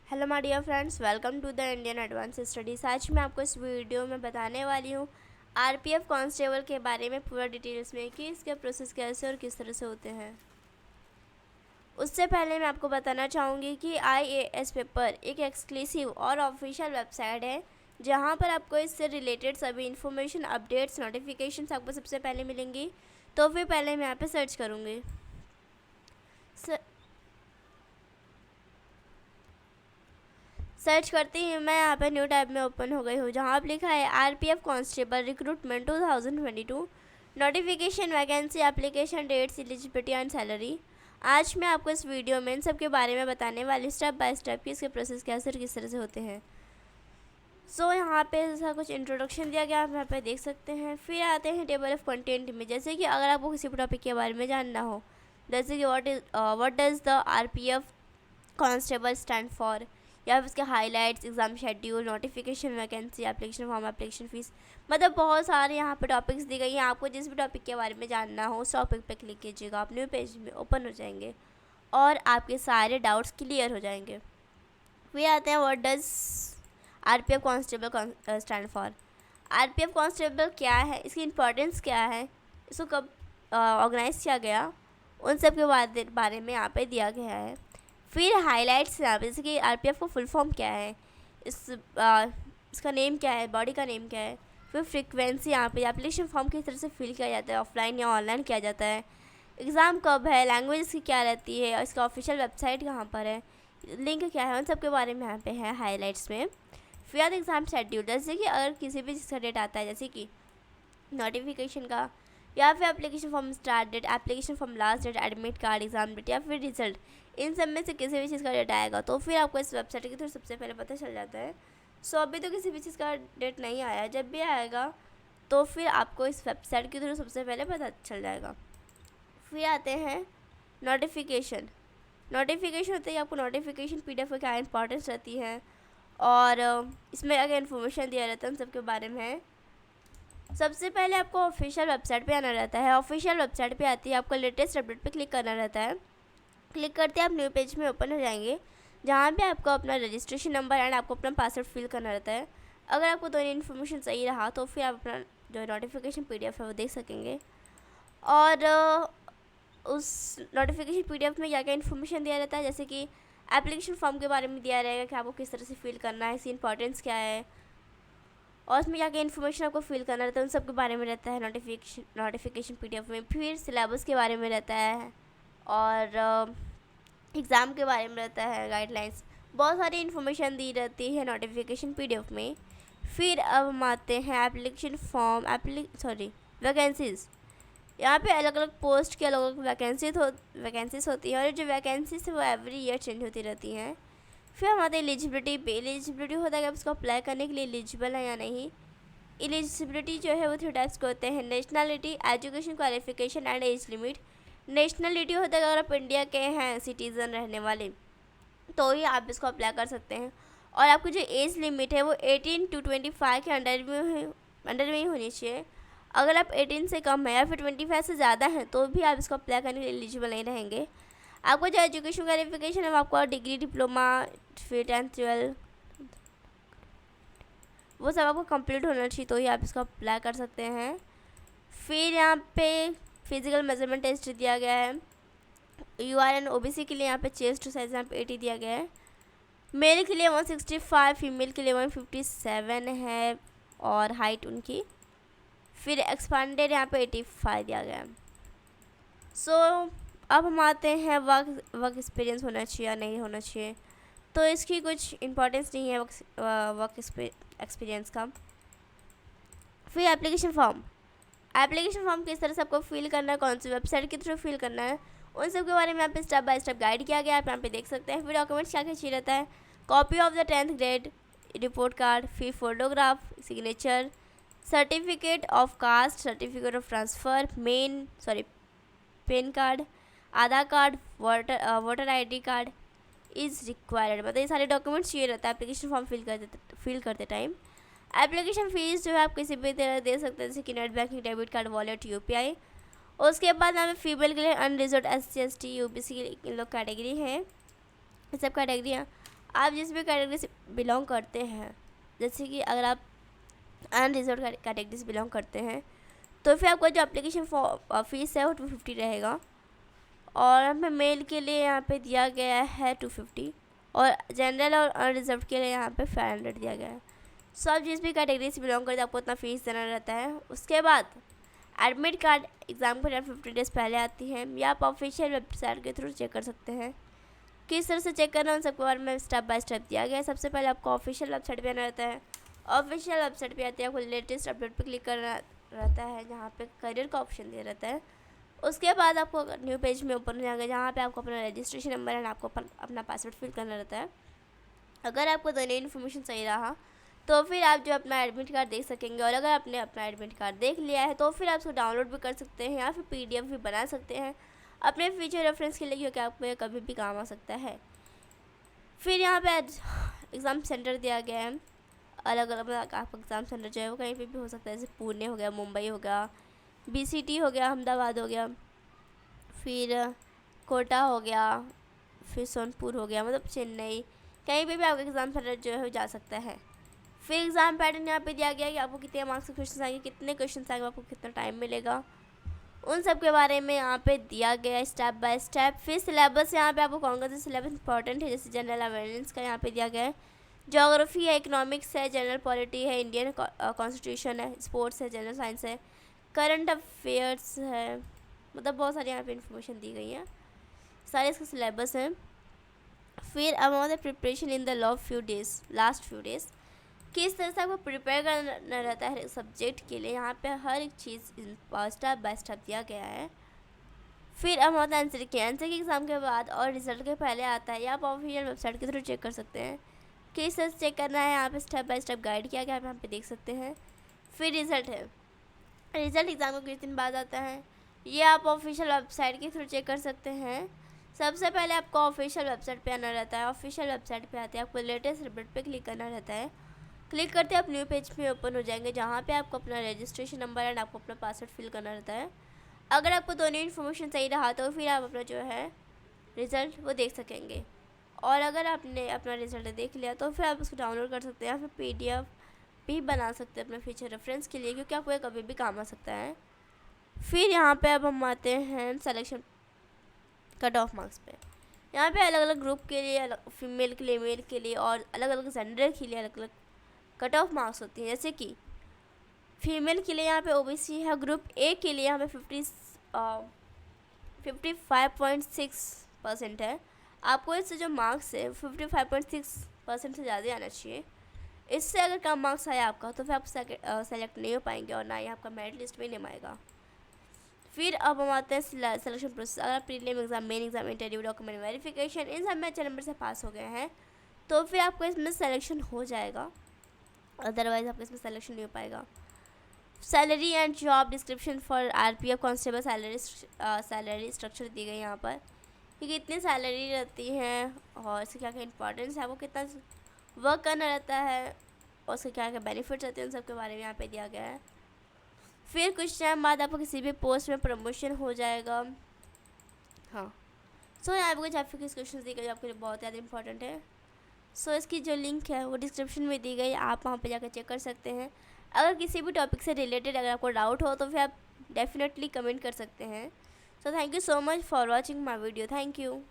Hello my dear friends, welcome to the Indian advance studies. आज मैं आपको इस वीडियो में बताने वाली हूँ आरपीएफ कांस्टेबल के बारे में पूरा डिटेल्स में कि इसके प्रोसेस कैसे और किस तरह से होते हैं। उससे पहले मैं आपको बताना चाहूँगी कि आईएएस पेपर एक एक्सक्लूसिव और ऑफिशियल वेबसाइट है जहाँ पर आपको इससे रिलेटेड सभी इन्फॉर्मेशन, अपडेट्स, नोटिफिकेशंस आपको सबसे पहले मिलेंगी। तो फिर पहले मैं यहाँ पर सर्च करूँगी। सर्च करती ही मैं यहाँ पे न्यू टैब में ओपन हो गई हूँ जहाँ पर लिखा है RPF constable recruitment 2022 notification, vacancy, application dates, eligibility and salary. आज मैं आपको इस वीडियो में इन सब के बारे में बताने वाली स्टेप बाय स्टेप कि इसके प्रोसेस कैसे और किस तरह से होते हैं। यहाँ पे ऐसा कुछ इंट्रोडक्शन दिया गया, आप यहाँ पे देख सकते हैं। फिर आते हैं टेबल ऑफ कंटेंट में, जैसे कि अगर आपको किसी टॉपिक के बारे में जानना हो, जैसे कि what does the RPF constable stand for, या फिर उसके highlights, exam schedule, notification, vacancy, application form, application fees, मतलब बहुत सारे यहाँ पे टॉपिक्स दी गई हैं। आपको जिस भी टॉपिक के बारे में जानना हो उस टॉपिक पे क्लिक कीजिएगा, आप न्यू पेज में ओपन हो जाएंगे और आपके सारे डाउट्स क्लियर हो जाएंगे। फिर आते हैं what does RPF constable stand for. RPF constable क्या है, इसकी इम्पोर्टेंस क्या है, इसको कब ऑर्गेनाइज किया गया, उन सब के बारे में यहाँ पे दिया गया है। फिर हाइलाइट्स यहाँ पे, जैसे कि आरपीएफ का फुल फॉर्म क्या है, इसका नेम क्या है, बॉडी का नेम क्या है। फिर फ्रीक्वेंसी, यहाँ पे एप्लीकेशन फॉर्म किस तरह से फिल किया जाता है, ऑफलाइन या ऑनलाइन किया जाता है, एग्ज़ाम कब है, लैंग्वेज इसकी क्या रहती है, और इसका ऑफिशियल वेबसाइट कहाँ पर है, लिंक क्या है, उन सब के बारे में यहाँ पे है हाईलाइट्स में। फिर एग्ज़ाम शेड्यूल, जैसे कि अगर किसी भी चीज़ का डेट आता है, जैसे कि नोटिफिकेशन का, या फिर application form start date, application form last date, admit card, exam date, या फिर रिजल्ट, इन सब में से किसी भी चीज़ का डेट आएगा तो फिर आपको इस वेबसाइट के थ्रू सबसे पहले पता चल जाता है। अभी तो किसी भी चीज़ का डेट नहीं आया, जब भी आएगा तो फिर आपको इस वेबसाइट के थ्रू सबसे पहले पता चल जाएगा। फिर आते हैं नोटिफिकेशन। नोटिफिकेशन होते ही आपको नोटिफिकेशन पीडीएफ का क्या इंपॉर्टेंस रहती है और इसमें अगर इन्फॉर्मेशन दिया रहता है उन सब के बारे में। सबसे पहले आपको ऑफिशियल वेबसाइट पे आना रहता है। ऑफिशियल वेबसाइट पे आती है, आपको लेटेस्ट अपडेट पे क्लिक करना रहता है। क्लिक करते आप न्यू पेज में ओपन हो जाएंगे जहाँ पे आपको अपना रजिस्ट्रेशन नंबर एंड आपको अपना पासवर्ड फिल करना रहता है। अगर आपको दोनों इन्फॉर्मेशन सही रहा तो फिर आप अपना जो नोटिफिकेशन पीडीएफ है वो देख सकेंगे। और उस नोटिफिकेशन पीडीएफ में क्या क्या इन्फॉर्मेशन दिया रहता है, जैसे कि एप्लीकेशन फॉर्म के बारे में दिया रहेगा कि आपको किस तरह से फिल करना है, इसकी इंपॉर्टेंस क्या है, और उसमें क्या क्या इन्फॉर्मेशन आपको फिल करना रहता है उन सब के बारे में रहता है नोटिफिकेशन पीडीएफ में। फिर सिलेबस के बारे में रहता है और एग्ज़ाम के बारे में रहता है, गाइडलाइंस, बहुत सारी इन्फॉर्मेशन दी रहती है नोटिफिकेशन पीडीएफ में। फिर अब हम आते हैं एप्लीकेशन फॉर्म, वैकेंसीज़। यहाँ पे अलग अलग पोस्ट की अलग अलग वैकेंसीज होती हैं और जो वैकेंसीज है वो एवरी ईयर चेंज होती रहती हैं। फिर हमारे एलिजिबिलिटी पे, एलिजिबिलिटी होता है कि आप इसको अप्लाई करने के लिए एलिजिबल है या नहीं। एलिजिबिलिटी जो है वो 3 टाइप्स के होते हैं, nationality, education qualification and age limit. Nationality होता है कि अगर आप इंडिया के हैं सिटीज़न रहने वाले तो ही आप इसको अप्लाई कर सकते हैं, और आपकी जो एज लिमिट है वो 18 to 25 के अंडर में ही होनी चाहिए। अगर आप 18 से कम है या फिर 25 से ज़्यादा हैं तो भी आप इसको अप्लाई करने के लिए एलिजिबल नहीं रहेंगे। आपको जो एजुकेशन क्वालिफिकेशन है वो आपको डिग्री, डिप्लोमा, फिर 10th 12 वो सब आपको कंप्लीट होना चाहिए तो ही आप इसको अप्लाई कर सकते हैं। फिर यहाँ पे फिजिकल मेजरमेंट टेस्ट दिया गया है। यूआर एंड ओबीसी के लिए यहाँ पे चेस्ट साइज यहाँ पे 80 दिया गया है, मेल के लिए 165, फीमेल के लिए 157 है और हाइट उनकी। फिर एक्सपांडेड यहाँ पे 85 दिया गया है। अब हम आते हैं वर्क एक्सपीरियंस होना चाहिए या नहीं होना चाहिए। तो इसकी कुछ इम्पोर्टेंस नहीं है वर्क एक्सपीरियंस का। फिर एप्लीकेशन फॉर्म किस तरह से आपको फिल करना है, कौन सी वेबसाइट के थ्रू फिल करना है, उन सब के बारे में यहाँ पे स्टेप बाय स्टेप गाइड किया गया है, आप यहाँ पे देख सकते हैं। फिर डॉक्यूमेंट्स क्या क्या चाहिए रहता है, copy of the 10th grade report card, फिर photograph, signature, certificate of caste, certificate of transfer, PAN card, Aadhaar card, voter ID card is required. मतलब ये सारे डॉक्यूमेंट्स चाहिए रहता है एप्लीकेशन फॉर्म फिल करते टाइम। एप्लीकेशन फ़ीस जो है आप किसी भी तरह दे सकते हैं, जैसे कि net banking, debit card, wallet, UPI। उसके बाद हमें फीमेल के लिए अनरिजर्व SC ST UBC इन लोग कैटेगरी हैं, ये सब कैटेगरियाँ। आप जिस भी कैटेगरी से बिलोंग करते हैं, जैसे कि अगर आप अनरिजर्व कैटेगरी से बिलोंग करते हैं तो फिर आपका जो एप्लीकेशन फीस है वो 250 रहेगा। और यहाँ पे मेल के लिए यहाँ पे दिया गया है 250 और जनरल और अनरिजर्व के लिए यहाँ पे 500 दिया गया है। सो आप जिस भी कैटेगरी से बिलोंग करते हैं आपको उतना फ़ीस देना रहता है। उसके बाद एडमिट कार्ड एग्ज़ाम को 50 डेज़ पहले आती है, या आप ऑफिशियल वेबसाइट के थ्रू चेक कर सकते हैं। किस तरह से चेक करना उन सबके बारे में स्टेप बाय स्टेप दिया गया है। सबसे पहले आपको ऑफिशियल वेबसाइट पे आना रहता है। ऑफिशियल वेबसाइट पे आते हैं आपको लेटेस्ट अपडेट पे क्लिक करना रहता है, जहाँ पे करियर का ऑप्शन दिया रहता है। उसके बाद आपको न्यू पेज में ओपन हो जाएगा, जहाँ पे आपको अपना रजिस्ट्रेशन नंबर एंड आपको अपना पासवर्ड फिल करना रहता है। अगर आपको दोनों इन्फॉर्मेशन सही रहा तो फिर आप जो अपना एडमिट कार्ड देख सकेंगे, और अगर आपने अपना एडमिट कार्ड देख लिया है तो फिर आप उसको डाउनलोड भी कर सकते हैं या फिर PDF भी बना सकते हैं अपने फ्यूचर रेफरेंस के लिए, क्योंकि आपको कभी भी काम आ सकता है। फिर यहाँ पे एग्ज़ाम सेंटर दिया गया है, अलग अलग आपका एग्ज़ाम सेंटर जो है वो कहीं पे भी हो सकता है, जैसे पुणे हो गया, मुंबई हो गया, BCT हो गया, अहमदाबाद हो गया, फिर कोटा हो गया, फिर सोनपुर हो गया, मतलब चेन्नई, कहीं पे भी आपका एग्ज़ाम सेंटर जो है वो जा सकता है। फिर एग्ज़ाम पैटर्न यहाँ पे दिया गया है कि आपको कितने मार्क्स के क्वेश्चन आएंगे, कितने क्वेश्चन आएंगे, आपको कितना टाइम मिलेगा, उन सब के बारे में यहाँ पे दिया गया है स्टेप बाय स्टेप। फिर सिलेबस यहाँ पे आपको कौन सा सिलेबस इंपॉर्टेंट है, जैसे जनरल अवेयरनेस का यहाँ पे दिया गया है, ज्योग्राफी है, इकोनॉमिक्स है, जनरल पॉलिटी है, इंडियन कॉन्स्टिट्यूशन है, स्पोर्ट्स है, जनरल साइंस है, करंट अफेयर्स है, मतलब बहुत सारी यहाँ पे इन्फॉर्मेशन दी गई है, सारे इसका सिलेबस है। फिर about the preparation in the last few days, किस तरह से आपको प्रिपेयर करना रहता है सब्जेक्ट के लिए, यहाँ पे हर एक चीज़ स्टेप बाय स्टेप दिया गया है। फिर अब होता है आंसर के एग्ज़ाम के बाद और रिजल्ट के पहले आता है, या आप ऑफिशियल वेबसाइट के थ्रू चेक कर सकते हैं। किस तरह से चेक करना है यहाँ पे स्टेप बाय स्टेप गाइड किया गया, आप यहाँ पे देख सकते हैं। फिर रिज़ल्ट है, रिज़ल्ट एग्ज़ाम को किस दिन बाद आता है ये आप ऑफिशियल वेबसाइट के थ्रू चेक कर सकते हैं। सबसे पहले आपको ऑफिशियल वेबसाइट पे आना रहता है। ऑफिशियल वेबसाइट पे आते हैं आपको लेटेस्ट अपडेट पे क्लिक करना रहता है। क्लिक करते आप न्यू पेज में ओपन हो जाएंगे, जहाँ पे आपको अपना रजिस्ट्रेशन नंबर एंड आपको अपना पासवर्ड फिल करना रहता है। अगर आपको दोनों इन्फॉर्मेशन सही रहा तो फिर आप अपना जो है रिज़ल्ट वो देख सकेंगे, और अगर आपने अपना रिज़ल्ट देख लिया तो फिर आप उसको डाउनलोड कर सकते हैं या फिर PDF भी बना सकते हैं अपने फ्यूचर रेफरेंस के लिए, क्योंकि आपको ये कभी भी काम आ सकता है। फिर यहाँ पे अब हम आते हैं सिलेक्शन कट ऑफ मार्क्स पे। यहाँ पे अलग अलग ग्रुप के लिए, फीमेल के लिए, मेल के लिए, और अलग अलग जेंडर के लिए अलग अलग कट ऑफ मार्क्स होती हैं। जैसे कि फीमेल के लिए यहाँ पे OBC है, ग्रुप A के लिए यहाँ पे 55.6% है। आपको इससे जो मार्क्स है 55.6% से ज़्यादा आना चाहिए। इससे अगर कम मार्क्स आया आपका तो फिर आप सेलेक्ट नहीं हो पाएंगे और ना ही आपका मेरिट लिस्ट में नेम आएगा। फिर अब हम आते हैं सिलेक्शन प्रोसेस। अगर prelim exam, main exam, interview, document verification, इन सब में अच्छे नंबर से पास हो गए हैं तो फिर आपको इसमें सिलेक्शन हो जाएगा, अदरवाइज़ आपको इसमें सिलेक्शन नहीं हो पाएगा। Salary and job description for RPF constable salary structure दी गई यहाँ पर कि कितनी सैलरी रहती है और इसकी क्या क्या इंपॉर्टेंस है, वो कितना वर्क करना रहता है और उसके क्या क्या बेनिफिट्स रहते हैं, उन सब के बारे में यहाँ पे दिया गया है। फिर कुछ टाइम बाद आपको किसी भी पोस्ट में प्रमोशन हो जाएगा। हाँ, सो यहाँ पे कुछ आपके क्वेश्चन दी गई आपके लिए बहुत ज़्यादा इंपॉर्टेंट है। सो इसकी जो लिंक है वो डिस्क्रिप्शन में दी गई, आप वहाँ पे जाकर चेक कर सकते हैं। अगर किसी भी टॉपिक से रिलेटेड अगर आपको डाउट हो तो फिर आप डेफिनेटली कमेंट कर सकते हैं। So thank you so much for watching my video. Thank you.